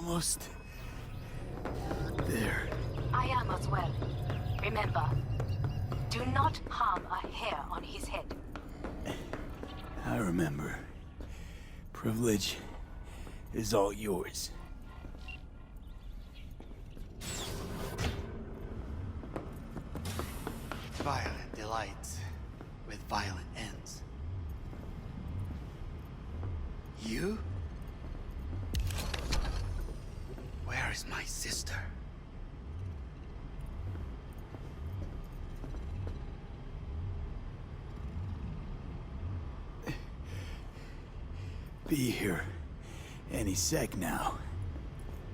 almost there. I am as well. Remember, do not harm a hair on his head. I remember. Privilege is all yours. Violent delights with violent ends. You? Where is my sister? Be here any sec now.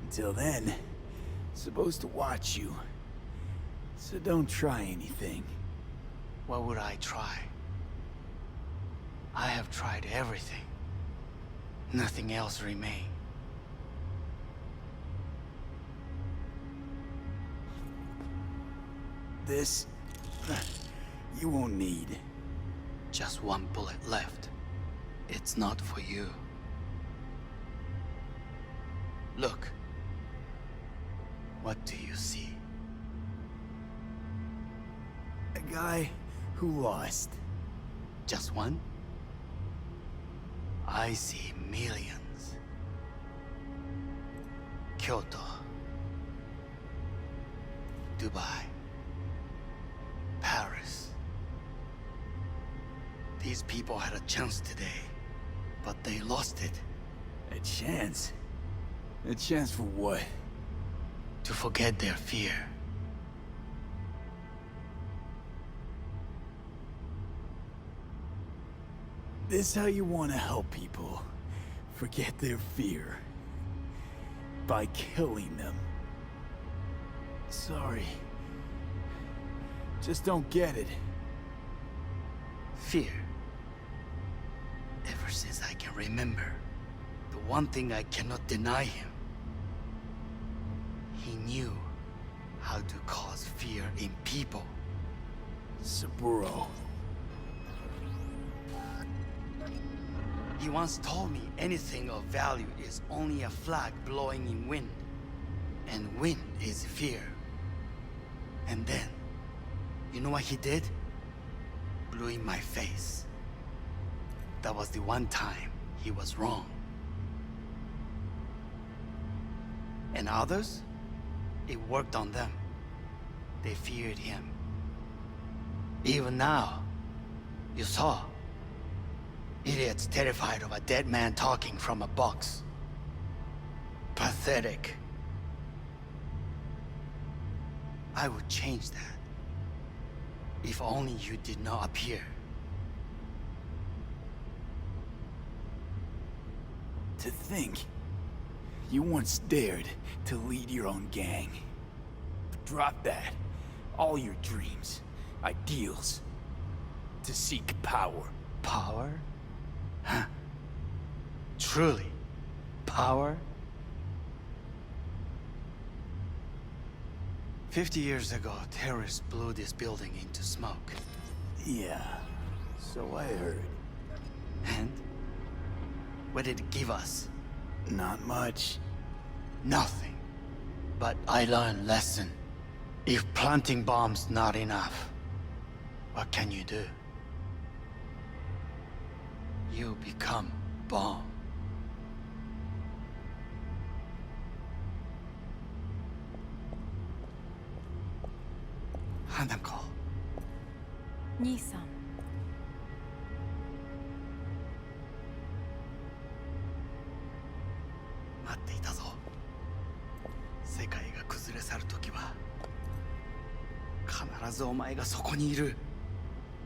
Until then, supposed to watch you. So don't try anything. What would I try? I have tried everything. Nothing else remains. This... you won't need. Just one bullet left. It's not for you. Look. What do you see? A guy who lost. Just one? I see millions. Kyoto. Dubai. Paris. These people had a chance today, but they lost it. A chance? A chance for what? To forget their fear. This how you want to help people forget their fear? By killing them. Sorry. Just don't get it. Fear. Ever since I can remember, the one thing I cannot deny him. He knew how to cause fear in people. Saburo. He once told me anything of value is only a flag blowing in wind. And wind is fear. And then, you know what he did? Blew in my face. That was the one time he was wrong. And others? It worked on them. They feared him. Even now, you saw. Idiots terrified of a dead man talking from a box. Pathetic. I would change that. If only you did not appear. To think, you once dared to lead your own gang. Drop that. All your dreams, ideals. To seek power. Power? Huh. Truly, power? 50 years ago, terrorists blew this building into smoke. Yeah, so I heard. And? What did it give us? Not much. Nothing. But I learned lesson. If planting bombs not enough, what can you do? You become bomb. Hanako. 兄さん。待っていたぞ。世界が崩れ去る時は必ずお前がそこにいる。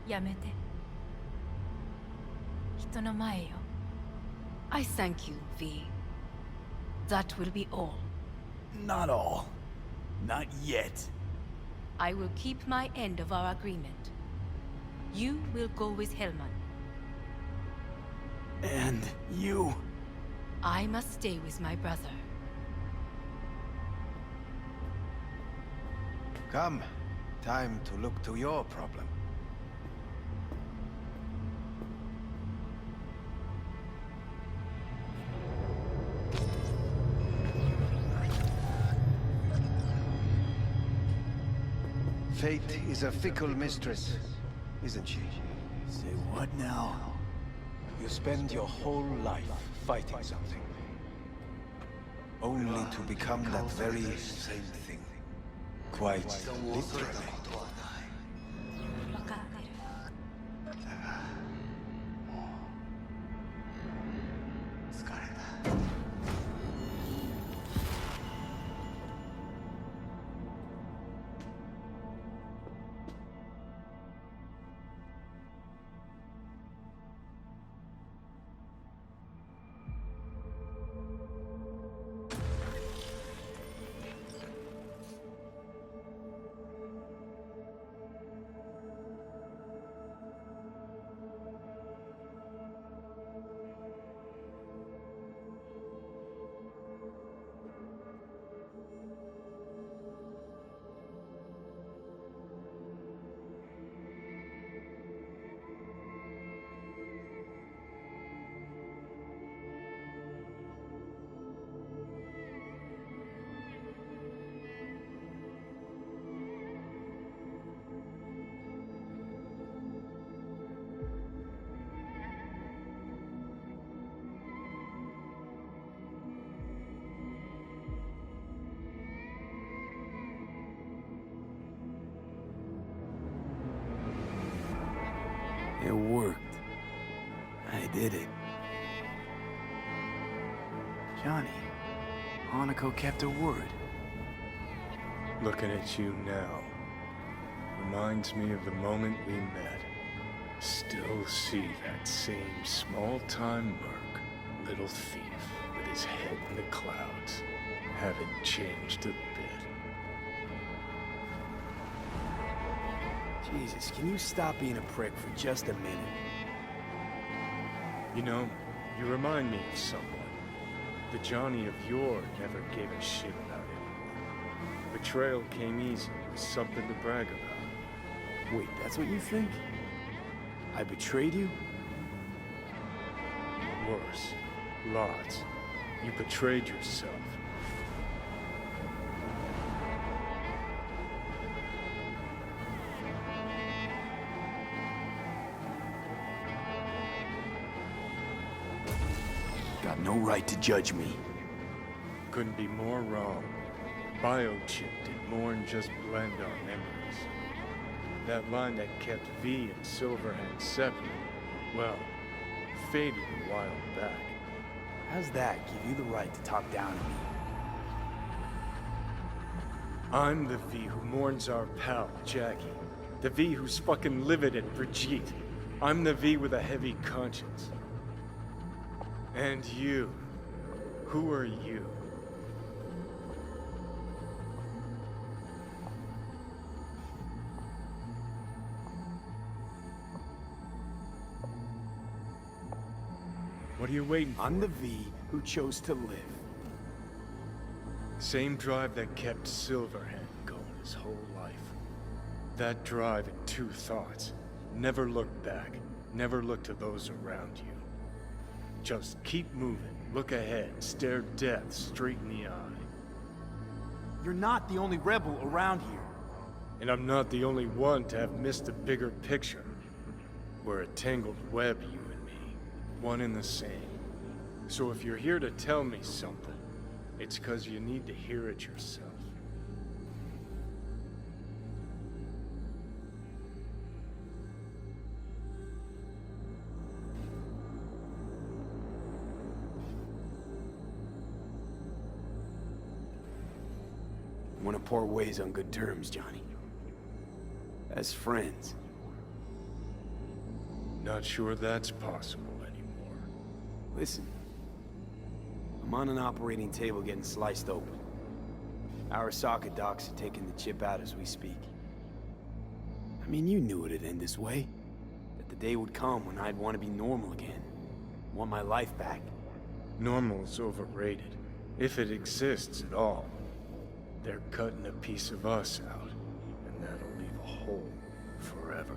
やめて。人の前よ。I thank you, V. That will be all. Not all. Not yet. I will keep my end of our agreement. You will go with Hellman. And you... I must stay with my brother. Come. Time to look to your problem. Fate is a fickle mistress, isn't she? Say what now? You spend your whole life fighting something, only to become that very same thing. Quite literally. It worked. I did it. Johnny, Hanako kept her word. Looking at you now reminds me of the moment we met. Still see that same small-time merc, little thief, with his head in the clouds. Haven't changed a bit. Jesus, can you stop being a prick for just a minute? You know, you remind me of someone. The Johnny of yore never gave a shit about anyone. Betrayal came easy, it was something to brag about. Wait, that's what you think? I betrayed you? Worse. Lots. You betrayed yourself. Got no right to judge me. Couldn't be more wrong. Biochip did more than just blend our memories. That line that kept V and Silverhand separate, well, faded a while back. How's that give you the right to talk down to me? I'm the V who mourns our pal, Jackie. The V who's fucking livid at Brigitte. I'm the V with a heavy conscience. And you. Who are you? What are you waiting for? I'm the V who chose to live. Same drive that kept Silverhand going his whole life. That drive and two thoughts. Never look back. Never look to those around you. Just keep moving, look ahead, stare death straight in the eye. You're not the only rebel around here. And I'm not the only one to have missed the bigger picture. We're a tangled web, you and me. One and the same. So if you're here to tell me something, it's 'cause you need to hear it yourself. Want to part ways on good terms, Johnny. As friends. Not sure that's possible anymore. Listen. I'm on an operating table getting sliced open. Arasaka docs are taking the chip out as we speak. I mean, you knew it'd end this way. That the day would come when I'd want to be normal again. Want my life back. Normal's overrated. If it exists at all. They're cutting a piece of us out, and that'll leave a hole forever.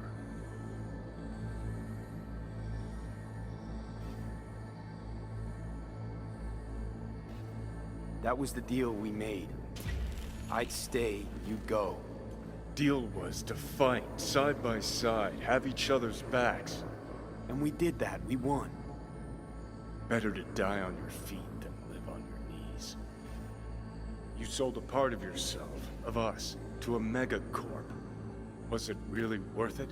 That was the deal we made. I'd stay, you'd go. deal was to fight side by side, have each other's backs. And we did that. We won. Better to die on your feet than live on your knees. You sold a part of yourself, of us, to a megacorp. Was it really worth it?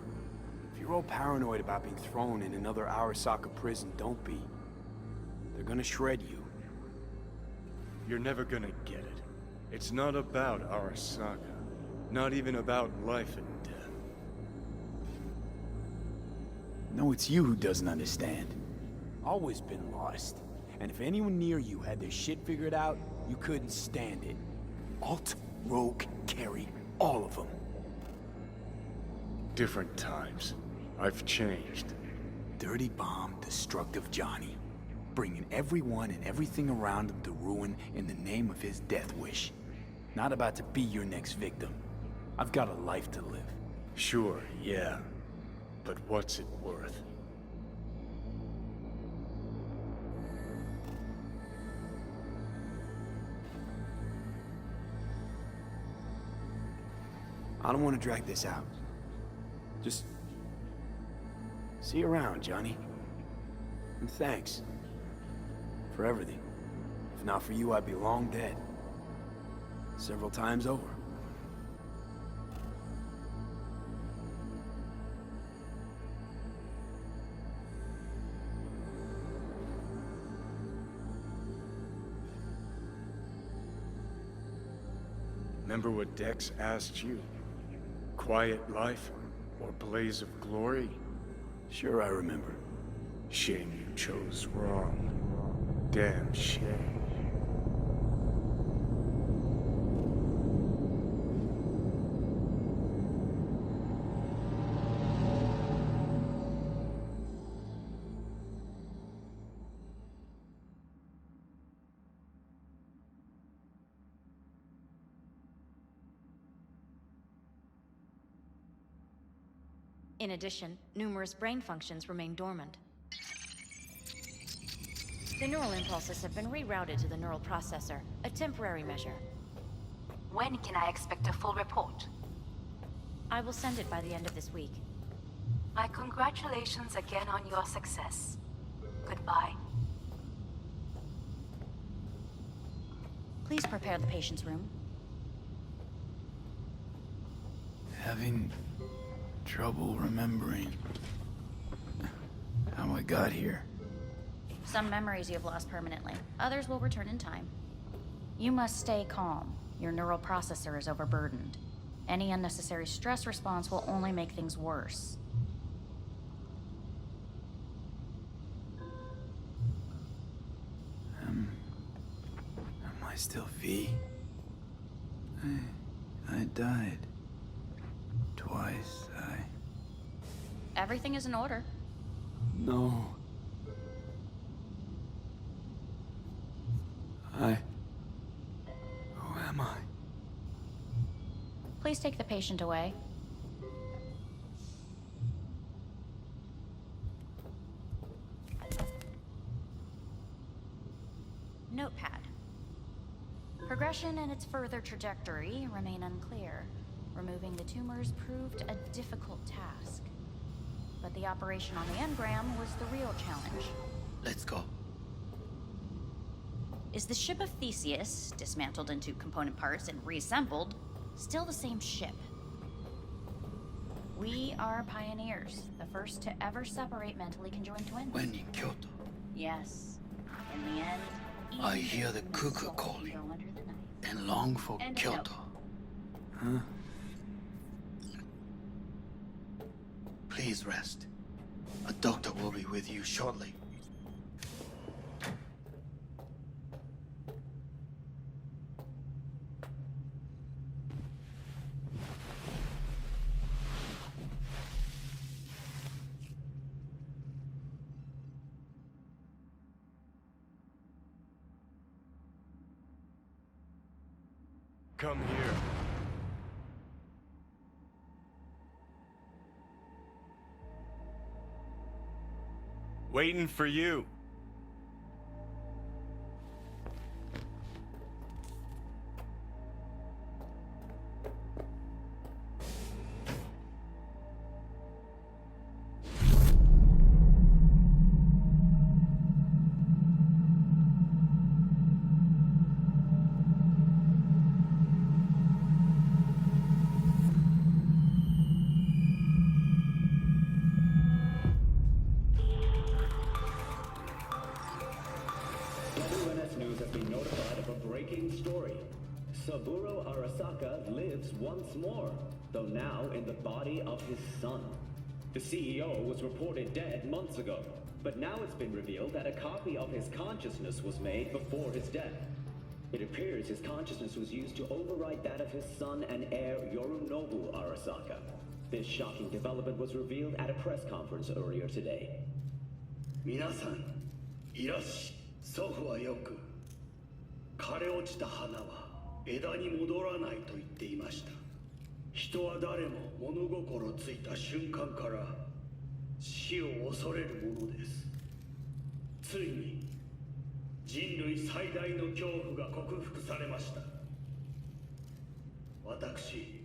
If you're all paranoid about being thrown in another Arasaka prison, don't be. They're gonna shred you. You're never gonna get it. It's not about Arasaka. Not even about life and death. No, it's you who doesn't understand. Always been lost. And if anyone near you had their shit figured out, you couldn't stand it. Alt, Rogue, Carry, all of them. Different times. I've changed. Dirty bomb, destructive Johnny. Bringing everyone and everything around him to ruin in the name of his death wish. Not about to be your next victim. I've got a life to live. Sure, yeah. But what's it worth? I don't want to drag this out. Just... see you around, Johnny. And thanks. For everything. If not for you, I'd be long dead. Several times over. Remember what Dex asked you? Quiet life or blaze of glory? Sure, I remember. Shame you chose wrong. Damn shame. In addition, numerous brain functions remain dormant. The neural impulses have been rerouted to the neural processor, a temporary measure. When can I expect a full report? I will send it by the end of this week. My congratulations again on your success. Goodbye. Please prepare the patient's room. Having trouble remembering how I got here. Some memories you have lost permanently. Others will return in time. You must stay calm. Your neural processor is overburdened. Any unnecessary stress response will only make things worse. Am I still V? I died. Twice, Everything is in order. No. Who am I? Please take the patient away. Notepad. Progression and its further trajectory remain unclear. Removing the tumors proved a difficult task. But the operation on the engram was the real challenge. Let's go. Is the ship of Theseus, dismantled into component parts and reassembled, still the same ship? We are pioneers, the first to ever separate mentally conjoined twins. When in Kyoto, Yes. In the end, I even hear the the cuckoo soul calling. go under the knife. and long for And Kyoto. Huh? Please rest. A doctor will be with you shortly. Come here. Waiting for you. Saburo Arasaka lives once more, though now in the body of his son. The CEO was reported dead months ago, but now it's been revealed that a copy of his consciousness was made before his death. It appears his consciousness was used to override that of his son and heir Yorinobu Arasaka. This shocking development was revealed at a press conference earlier today. 皆さん、いらっし。祖父はよく、枯れ落ちた花は枝に戻らないと言っていました。人は誰も物心ついた瞬間から死を恐れるものです。ついに人類最大の恐怖が克服されました。私、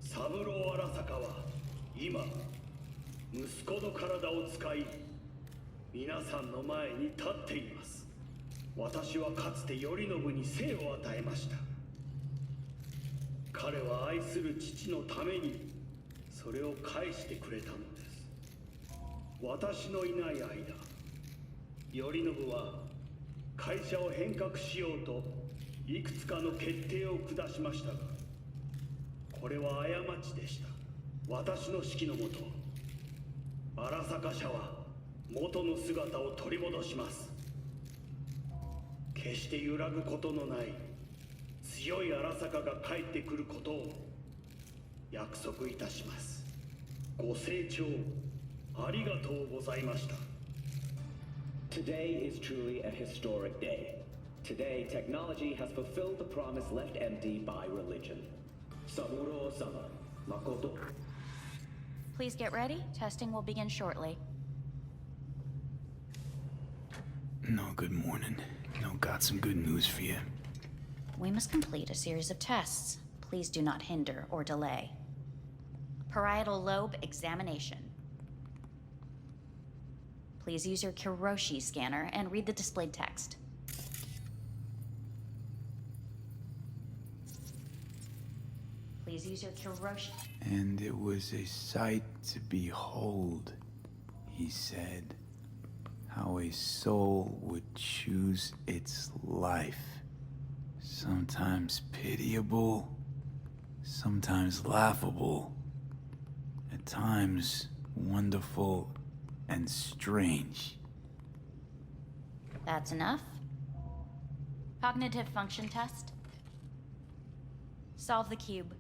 三郎荒坂は今、息子の体を使い、皆さんの前に立っています。私はかつて頼信に生を与えました。彼は愛する父のためにそれを返してくれたのです。私のいない間、頼信は会社を変革しようといくつかの決定を下しましたが、これは過ちでした。私の指揮のもと、荒坂社は元の姿を取り戻します。決して揺らぐことのない強い荒坂が帰ってくることを約束いたします。ご清聴ありがとうございました。 Today is truly a historic day. Today, technology has fulfilled the promise left empty by religion. Saburo-sama, Makoto. Please get ready. Testing will begin shortly. No, good morning. No, got some good news for you. We must complete a series of tests. Please do not hinder or delay. Parietal lobe examination. Please use your Kiroshi scanner and read the displayed text. Please use your Kiroshi. And it was a sight to behold, he said, how a soul would choose its life. Sometimes pitiable, sometimes laughable, at times wonderful and strange. That's enough. Cognitive function test. Solve the cube.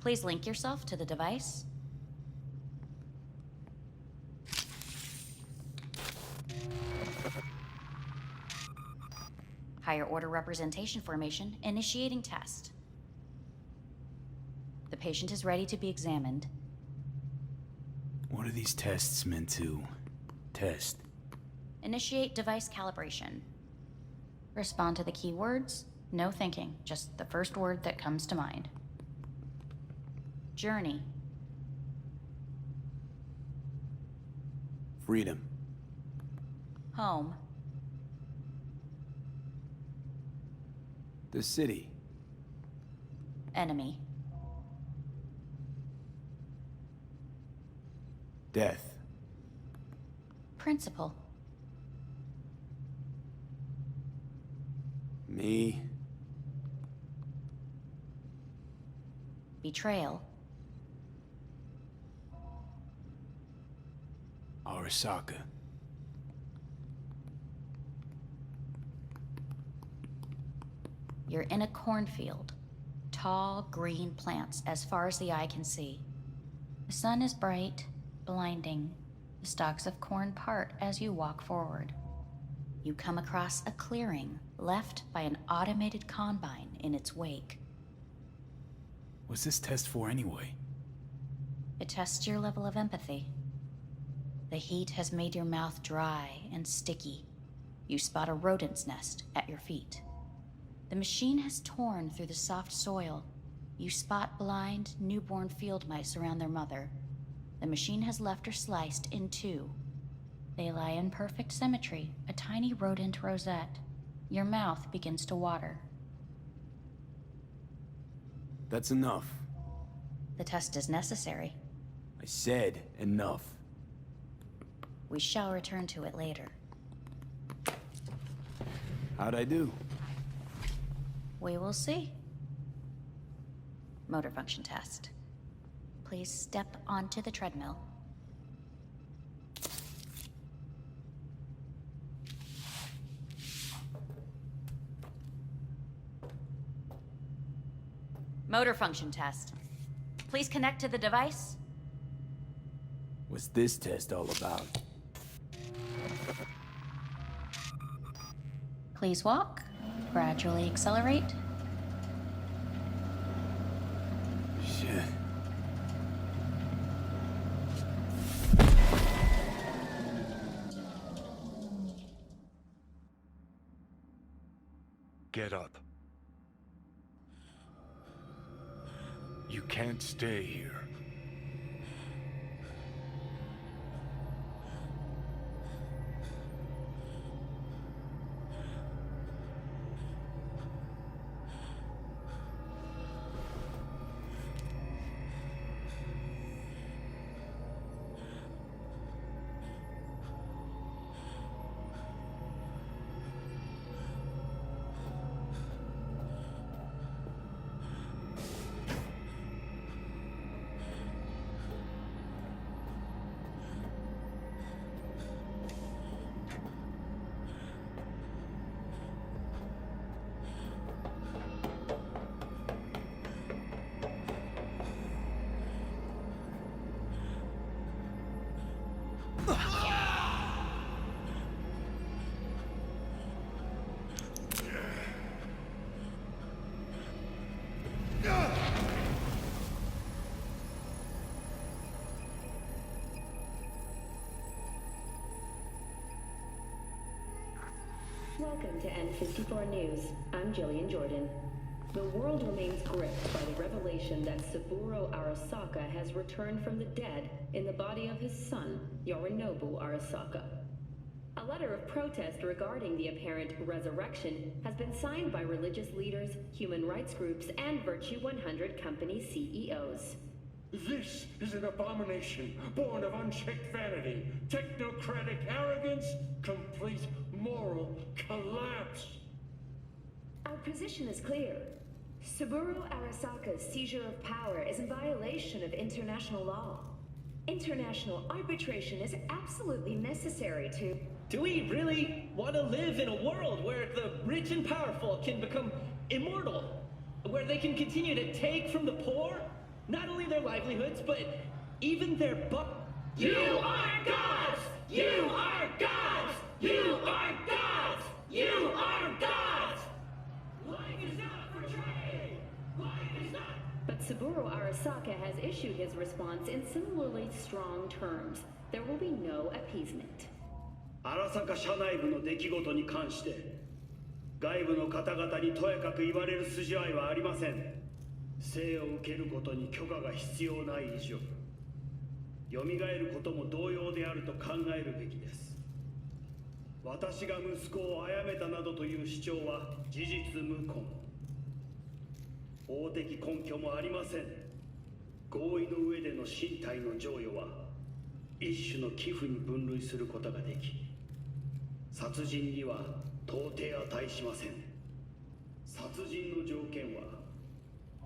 Please link yourself to the device. Higher order representation formation, initiating test. The patient is ready to be examined. What are these tests meant to test? Initiate device calibration. Respond to the keywords. No thinking, just the first word that comes to mind. Journey. Freedom. Home. The city. Enemy. Death. Principal. Me. Betrayal. Arasaka. You're in a cornfield. Tall, green plants as far as the eye can see. The sun is bright, blinding. The stalks of corn part as you walk forward. You come across a clearing left by an automated combine in its wake. What's this test for anyway? It tests your level of empathy. The heat has made your mouth dry and sticky. You spot a rodent's nest at your feet. The machine has torn through the soft soil, You spot blind, newborn field mice around their mother. The machine has left her sliced in two. They lie in perfect symmetry, a tiny rodent rosette. Your mouth begins to water. That's enough. The test is necessary. I said enough. We shall return to it later. How'd I do? We will see. Motor function test. Please step onto the treadmill. Motor function test. Please connect to the device. What's this test all about? Please walk. Gradually accelerate. Shit. Get up. You can't stay here. Welcome to N54 News. I'm Jillian Jordan. The world remains gripped by the revelation that Saburo Arasaka has returned from the dead in the body of his son, Yorinobu Arasaka. A letter of protest regarding the apparent resurrection has been signed by religious leaders, human rights groups, and Virtue 100 company CEOs. This is an abomination born of unchecked vanity, technocratic arrogance, complete moral collapse. Our position is clear. Saburo Arasaka's seizure of power is in violation of international law. International arbitration is absolutely necessary to... Do we really want to live in a world where the rich and powerful can become immortal? Where they can continue to take from the poor? Not only their livelihoods, but even their You are gods! You are gods! You are gods! You are gods! Life is not for trade! Life is not... But Saburo Arasaka has issued his response in similarly strong terms. There will be no appeasement. 荒坂社内部の出来事に関して外部の方々にとやかく言われる筋合いはありません。生を受けることに許可が必要ない以上蘇ることも同様であると考えるべきです。私が息子を殺めたなどという主張は事実無根。法的根拠もありません。合意の上での身体の贈与は一種の寄付に分類することができ殺人には到底値しません。殺人の条件は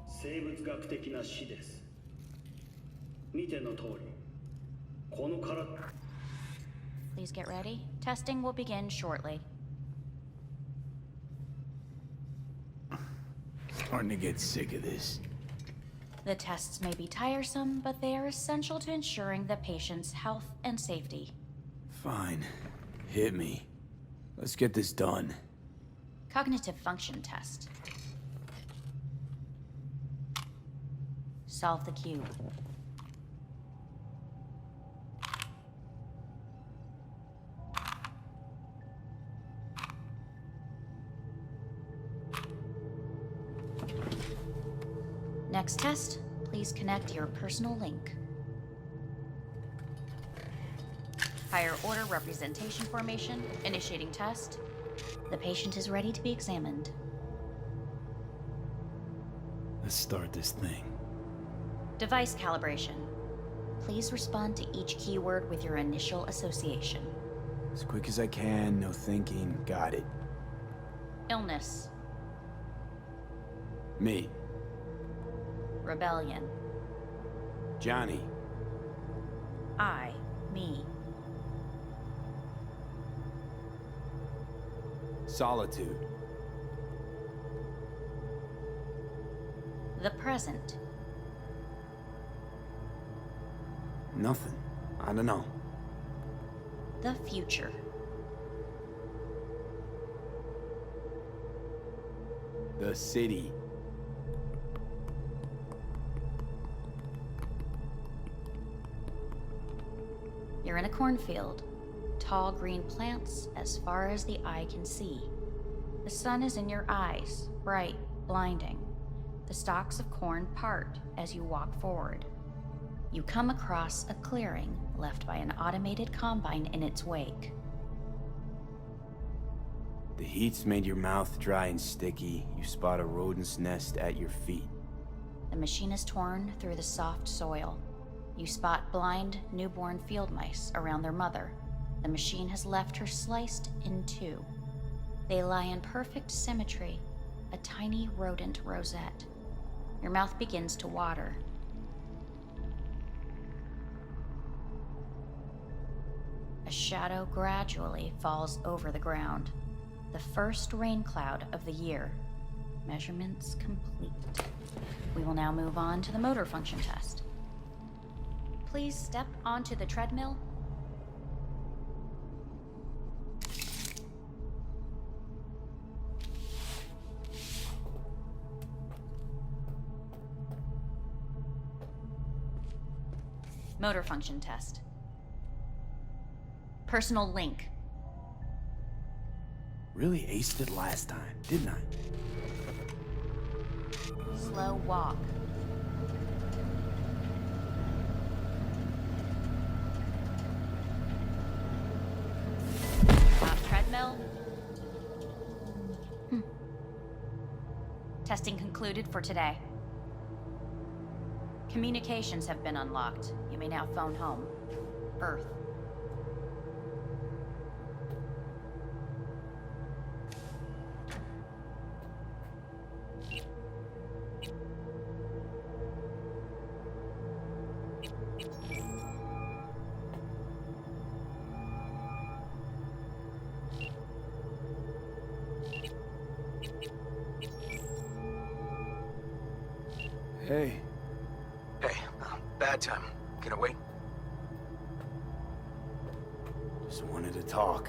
生物学的な死です。見ての通り、この体。Please get ready. Testing will begin shortly. Starting to get sick of this. The tests may be tiresome, but they are essential to ensuring the patient's health and safety. Fine. Hit me. Let's get this done. Cognitive function test. Solve the cube. next test, please connect your personal link. Higher order representation formation, initiating test. The patient is ready to be examined. Let's start this thing. Device calibration. Please respond to each keyword with your initial association. As quick as I can, no thinking. Got it. Illness. Me. Rebellion. Johnny. I. Me. Solitude. The present. Nothing. I don't know. The future. The city. You're in a cornfield. Tall green plants as far as the eye can see. The sun is in your eyes, bright, blinding. The stalks of corn part as you walk forward. You come across a clearing left by an automated combine in its wake. The heat's made your mouth dry and sticky. You spot a rodent's nest at your feet. The machine is torn through the soft soil. You spot blind, newborn field mice around their mother. The machine has left her sliced in two. They lie in perfect symmetry, a tiny rodent rosette. Your mouth begins to water. A shadow gradually falls over the ground. The first rain cloud of the year. Measurements complete. We will now move on to the motor function test. Please step onto the treadmill. Motor function test. Personal link. Really aced it last time, didn't I? Slow walk. Top treadmill. Testing concluded for today. Communications have been unlocked. You may now phone home. Earth. Hey. Hey, bad time. Can I wait? Just wanted to talk.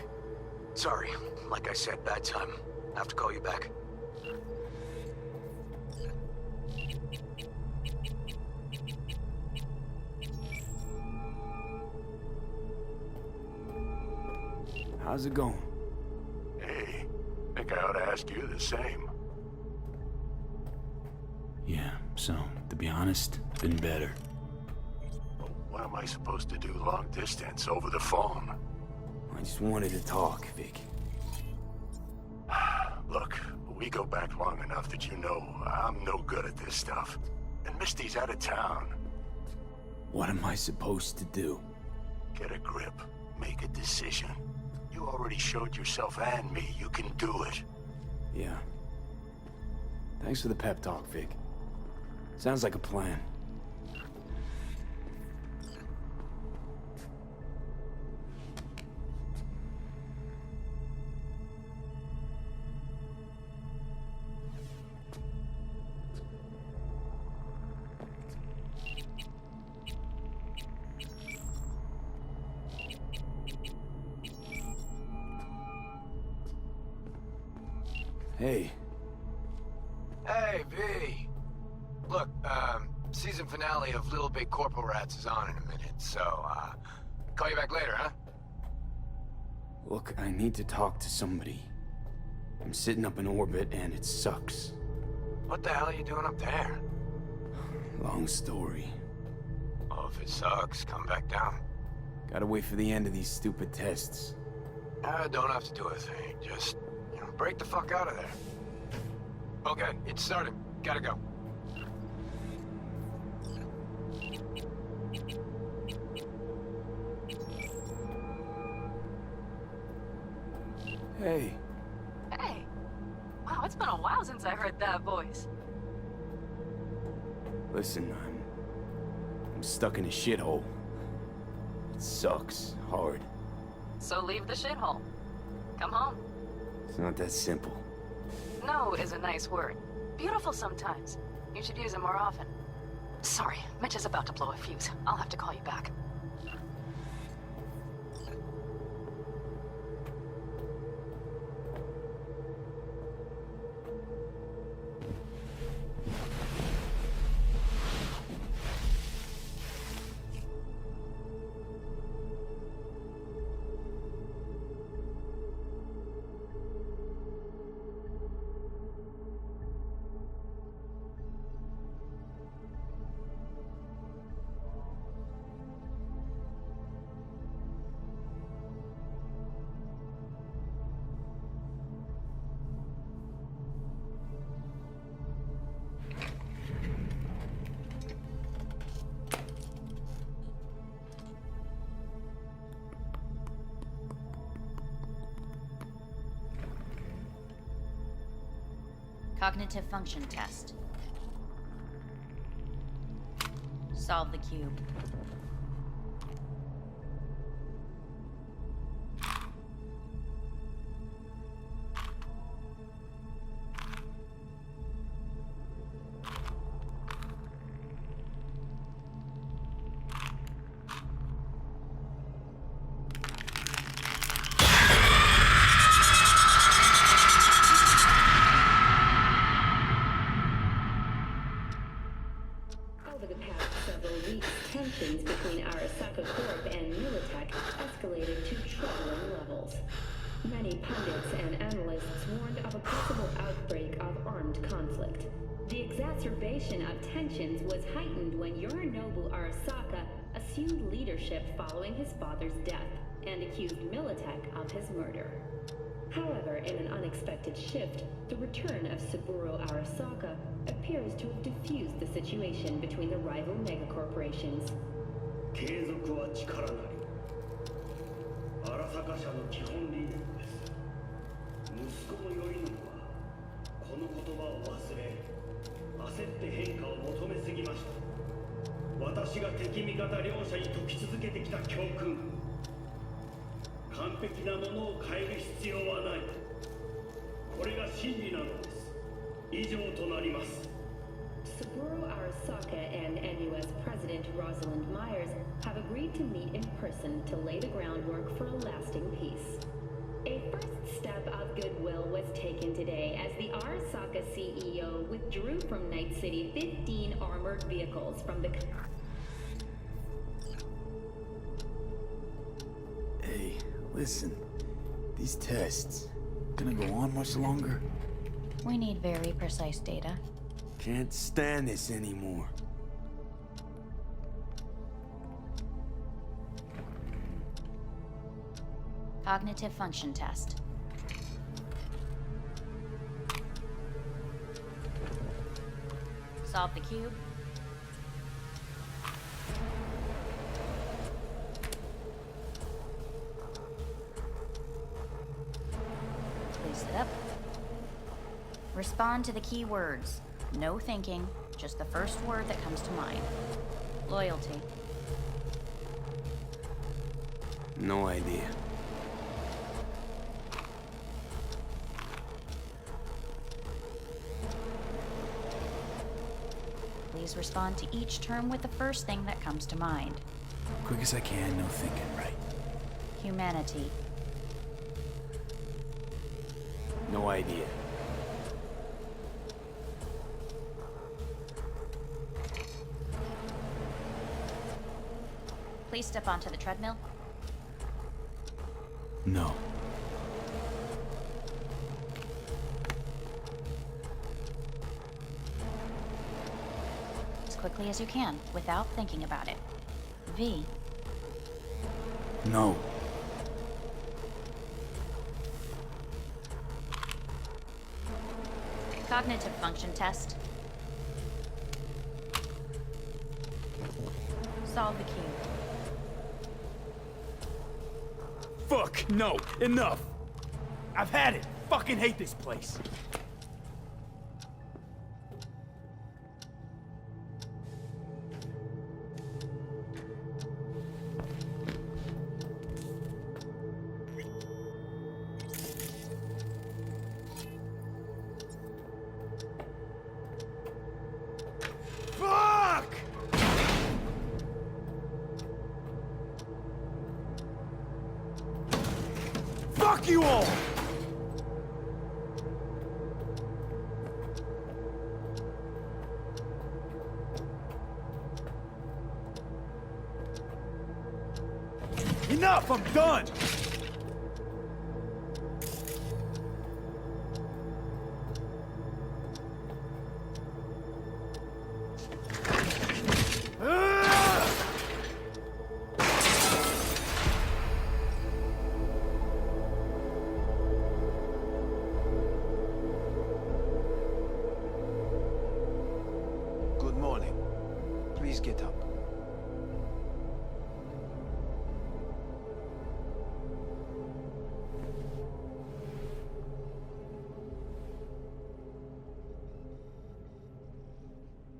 Sorry. Like I said, bad time. I have to call you back. How's it going? Hey, think I ought to ask you the same. Yeah, so, to be honest, been better. What am I supposed to do long distance over the phone? I just wanted to talk, Vic. Look, we go back long enough that you know I'm no good at this stuff. And Misty's out of town. What am I supposed to do? Get a grip. Make a decision. You already showed yourself and me you can do it. Yeah. Thanks for the pep talk, Vic. Sounds like a plan. Hey. Hey, V. Look, season finale of Little Big Corporal Rats is on in a minute, so, call you back later, huh? Look, I need to talk to somebody. I'm sitting up in orbit and it sucks. What the hell are you doing up there? Long story. Well, if it sucks, come back down. Gotta wait for the end of these stupid tests. Don't have to do a thing. Just, break the fuck out of there. Okay, it's starting. Gotta go. Hey. Hey. Wow, it's been a while since I heard that voice. Listen, I'm stuck in a shithole. It sucks. Hard. So leave the shithole. Come home. It's not that simple. No is a nice word. Beautiful sometimes. You should use it more often. Sorry, Mitch is about to blow a fuse. I'll have to call you back. Cognitive function test. Solve the cube. Over the past several weeks, tensions between Arasaka Corp and Militech escalated to troubling levels. Many pundits and analysts warned of a possible outbreak of armed conflict. The exacerbation of tensions was heightened when Yorinobu Arasaka assumed leadership following his father's death and accused Militech of his murder. However, in an unexpected shift, the return of Saburo Arasaka appears to have diffused the situation between the rival megacorporations. 継続は力なり。荒坂社の基本理念です。息子の頼信はこの言葉を忘れ、焦って変化を求めすぎました。私が敵味方両者に解き続けてきた教訓。完璧なものを変える必要はない。これが真理なのです。以上となります。Saburo Arasaka and NUS President Rosalind Myers have agreed to meet in person to lay the groundwork for a lasting peace. A first step of goodwill was taken today as the Arasaka CEO withdrew from Night City 15 armored vehicles from the... Hey, listen. These tests, gonna go on much longer? We need very precise data. Can't stand this anymore. Cognitive function test. Solve the cube. Please sit up. Respond to the key words. No thinking, just the first word that comes to mind. Loyalty. No idea. Please respond to each term with the first thing that comes to mind. Quick as I can, no thinking, right? Humanity. No idea. Please step onto the treadmill. No. quickly as you can, without thinking about it. V. No. Cognitive function test. Solve the cube. Fuck, no, enough! I've had it! Fucking hate this place! Fuck! Fuck you all! Enough! I'm done! Good morning. Please get up.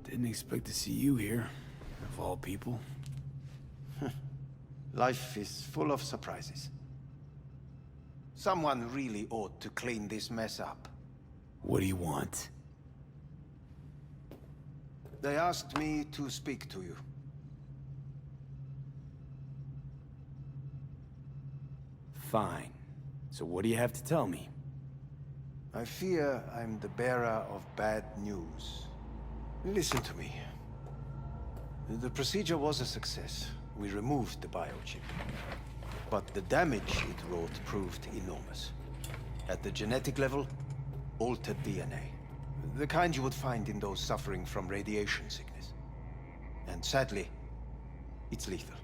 Didn't expect to see you here, of all people. Life is full of surprises. Someone really ought to clean this mess up. What do you want? They asked me to speak to you. Fine. So what do you have to tell me? I fear I'm the bearer of bad news. Listen to me. The procedure was a success. We removed the biochip. But the damage it wrought proved enormous. At the genetic level, altered DNA. The kind you would find in those suffering from radiation sickness. And sadly, it's lethal.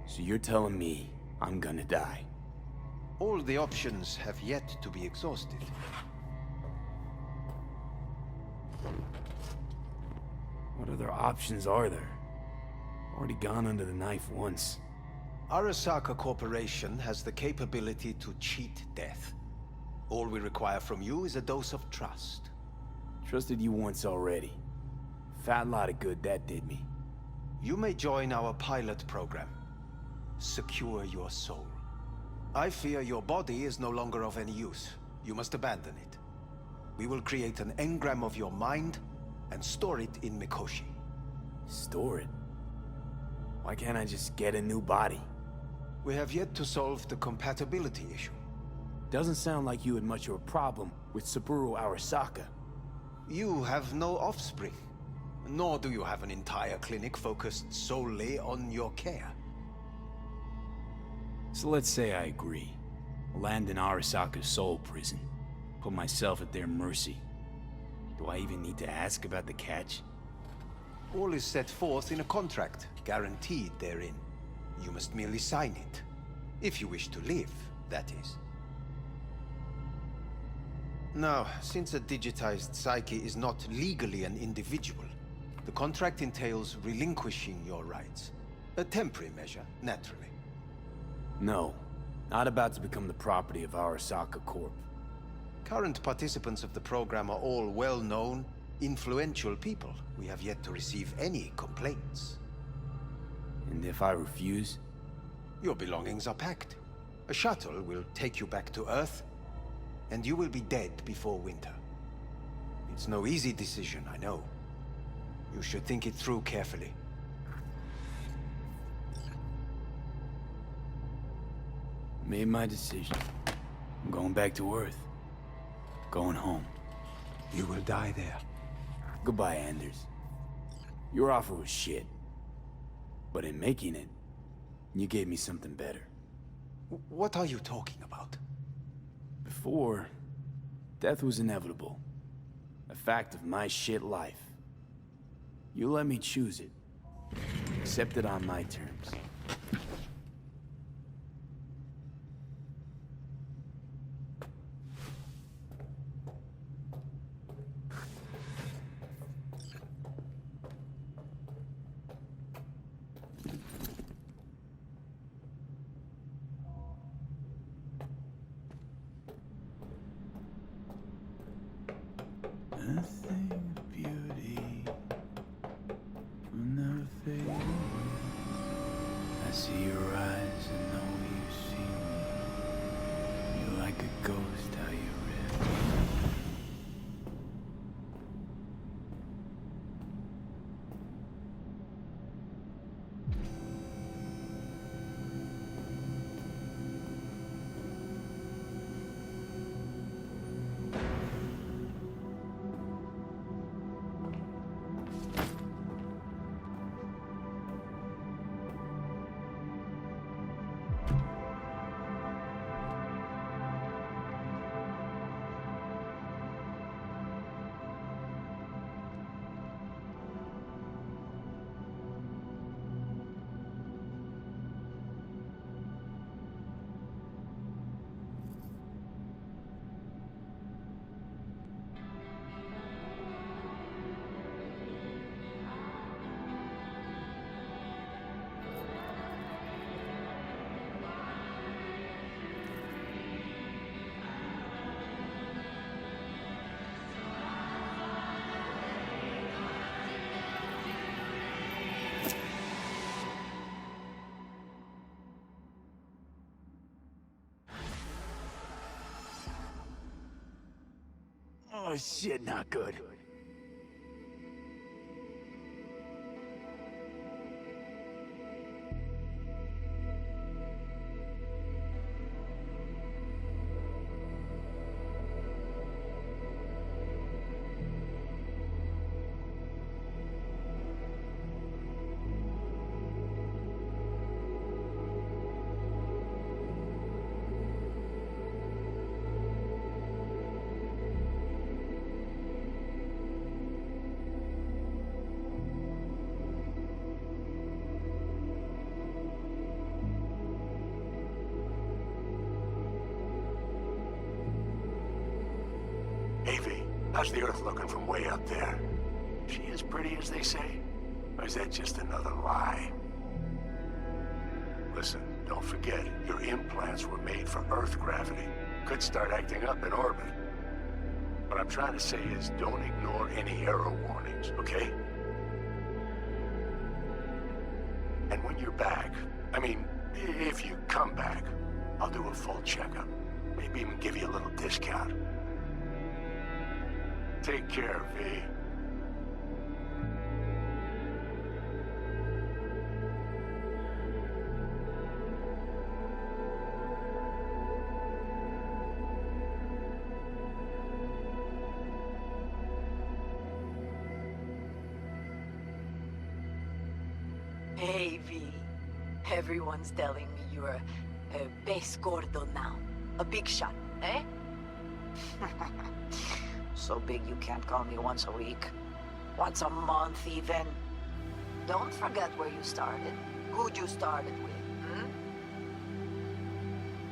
So you're telling me I'm gonna die? All the options have yet to be exhausted. What other options are there? Already gone under the knife once. Arasaka Corporation has the capability to cheat death. All we require from you is a dose of trust. Trusted you once already. Fat lot of good that did me. You may join our pilot program. Secure your soul. I fear your body is no longer of any use. You must abandon it. We will create an engram of your mind and store it in Mikoshi. Store it? Why can't I just get a new body? We have yet to solve the compatibility issue. Doesn't sound like you had much of a problem with Saburo Arasaka. You have no offspring, nor do you have an entire clinic focused solely on your care. So let's say I agree. Land in Arasaka's soul prison. Put myself at their mercy. Do I even need to ask about the catch? All is set forth in a contract, guaranteed therein. You must merely sign it. If you wish to live, that is. Now, since a digitized psyche is not legally an individual, the contract entails relinquishing your rights. A temporary measure, naturally. No. Not about to become the property of Arasaka Corp. Current participants of the program are all well-known, influential people. We have yet to receive any complaints. And if I refuse? Your belongings are packed. A shuttle will take you back to Earth, and you will be dead before winter. It's no easy decision, I know. You should think it through carefully. Made my decision. I'm going back to Earth. Going home. You will die there. Goodbye, Anders. Your offer was shit. But in making it, you gave me something better. What are you talking about? Before, death was inevitable. A fact of my shit life. You let me choose it. Accept it on my terms. Nothing but beauty will never fade away. I see your eyes and know you see me. You're like a ghost, how you rip. Oh shit, not good. How's the Earth looking from way up there? She as pretty as they say? Or is that just another lie? Listen, don't forget, your implants were made for Earth gravity. Could start acting up in orbit. What I'm trying to say is don't ignore any error warnings, okay? And when you're back, I mean, if you come back, I'll do a full checkup. Maybe even give you a little discount. Take care, V. Hey, V. Everyone's telling me you're a base gordo now. A big shot, eh? So big you can't call me once a week. Once a month, even. Don't forget where you started. Who'd you started with, hmm?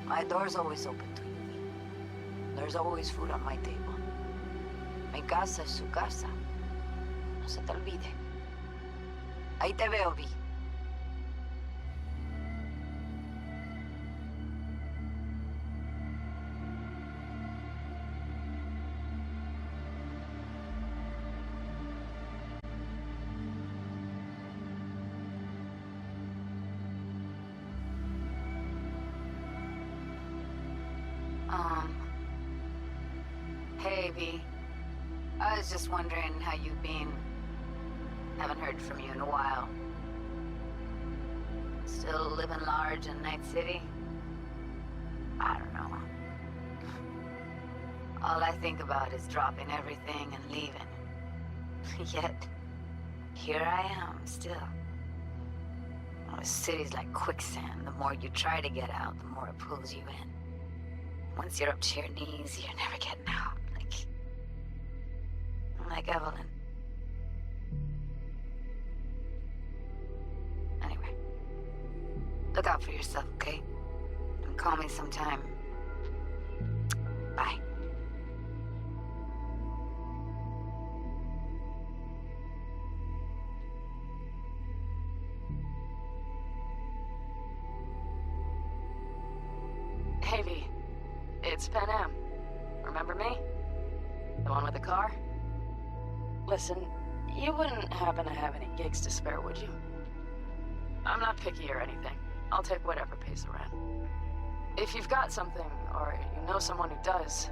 My door's always open to you, V. There's always food on my table. Mi casa es su casa. No se te olvide. Ahí te veo, V. Hey, V. I was just wondering how you've been. Haven't heard from you in a while. Still living large in Night City? I don't know. All I think about is dropping everything and leaving. Yet, here I am, still. Oh, the city's like quicksand. The more you try to get out, the more it pulls you in. Once you're up to your knees, you're never getting out. like Evelyn. Anyway, look out for yourself, okay? And call me sometime. Bye. Hey, V. It's Pan Am. Remember me? The one with the car? Listen, you wouldn't happen to have any gigs to spare, would you? I'm not picky or anything. I'll take whatever pays the rent. If you've got something, or you know someone who does,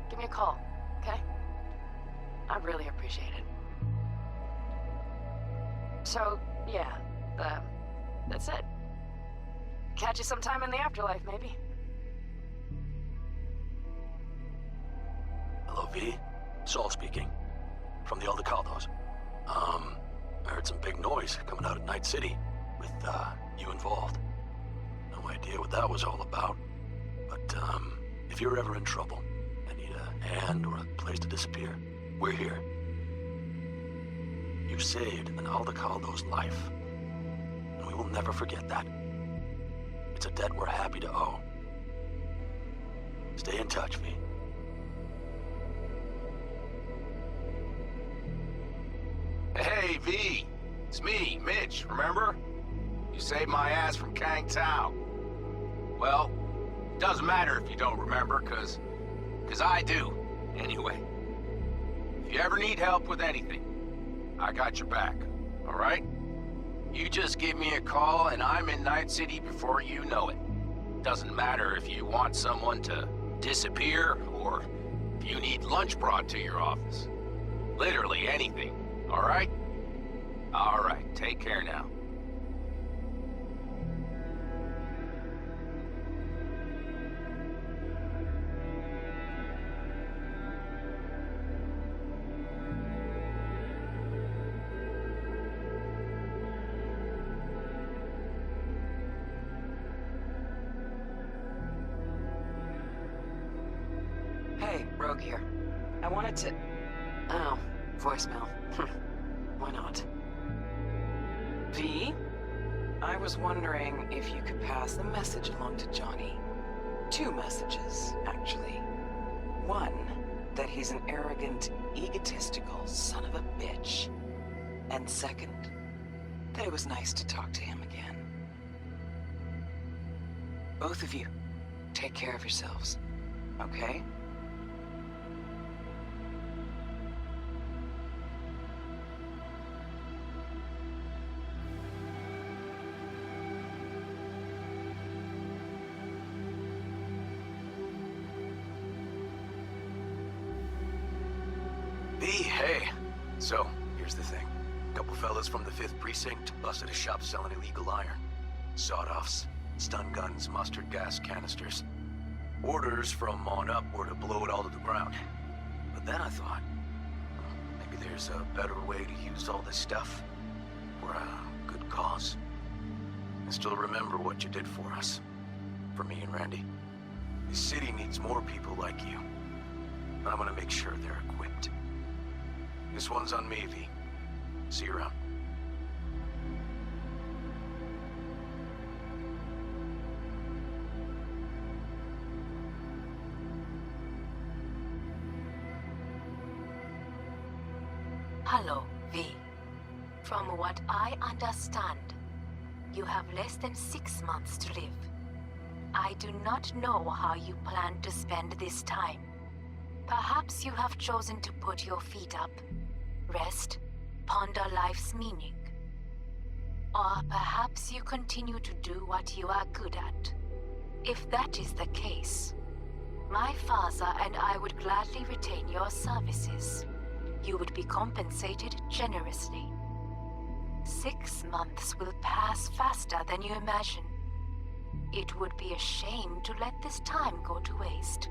give me a call, okay? I'd really appreciate it. So, yeah, that's it. Catch you sometime in the afterlife, maybe. Hello, V. Saul speaking. From the Aldecaldos. I heard some big noise coming out of Night City with, you involved. No idea what that was all about. But, if you're ever in trouble and need a hand or a place to disappear, we're here. You saved an Aldecaldo's life. And we will never forget that. It's a debt we're happy to owe. Stay in touch, V. Hey, V. It's me, Mitch, remember? You saved my ass from Kang Tao. Well, doesn't matter if you don't remember, cause I do, anyway. If you ever need help with anything, I got your back, all right? You just give me a call and I'm in Night City before you know it. Doesn't matter if you want someone to disappear or if you need lunch brought to your office. Literally anything. All right? All right, take care now. Hey, Rogue here. I wanted to... Oh, voicemail. Why not? V? I was wondering if you could pass the message along to Johnny. 2 messages, actually. One, that he's an arrogant, egotistical son of a bitch. And second, that it was nice to talk to him again. Both of you, take care of yourselves, okay? Hey. So, here's the thing. A couple fellas from the 5th Precinct busted a shop selling illegal iron. Sawed-offs, stun guns, mustard gas canisters. Orders from on up were to blow it all to the ground. But then I thought, maybe there's a better way to use all this stuff for a good cause. I still remember what you did for us. For me and Randy. This city needs more people like you. And I'm gonna make sure they're equipped. This one's on me, V. See you around. Hello, V. From what I understand, you have less than 6 months to live. I do not know how you plan to spend this time. Perhaps you have chosen to put your feet up, rest, ponder life's meaning. Or perhaps you continue to do what you are good at. If that is the case, my father and I would gladly retain your services. You would be compensated generously. 6 months will pass faster than you imagine. It would be a shame to let this time go to waste.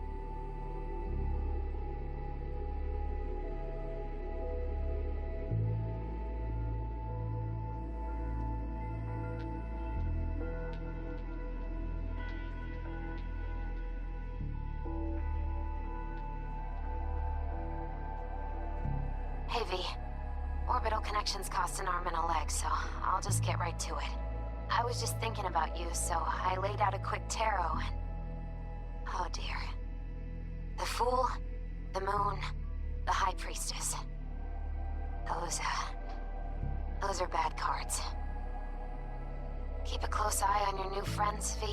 Hey, V. Orbital connections cost an arm and a leg, so I'll just get right to it. I was just thinking about you, so I laid out a quick tarot and... Oh dear. The Fool, the Moon, the High Priestess. Those are bad cards. Keep a close eye on your new friends, V.